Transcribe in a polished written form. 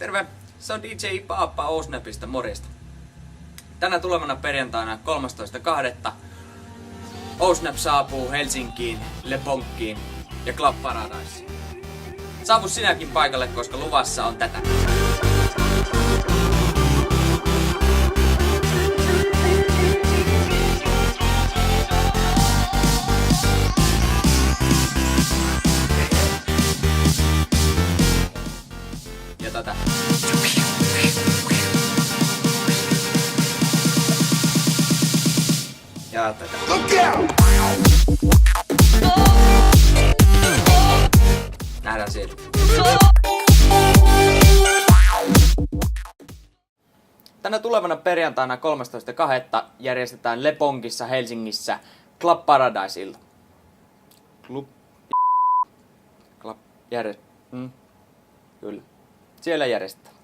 Terve! Se on DJ Paappa Ousnapista, morjesta. Tänä tulevana perjantaina 13.2. Ousnap saapuu Helsinkiin, Le Bonkkiin ja Club Paradiseen. Saavu sinäkin paikalle, koska luvassa on tätä. Ja tätä. Ja tätä. Nähdään siellä. Tänä tulevana perjantaina 13.2. järjestetään Le Bonkissa Helsingissä Club Paradise-ilta. Kyllä. Siellä järjestetään.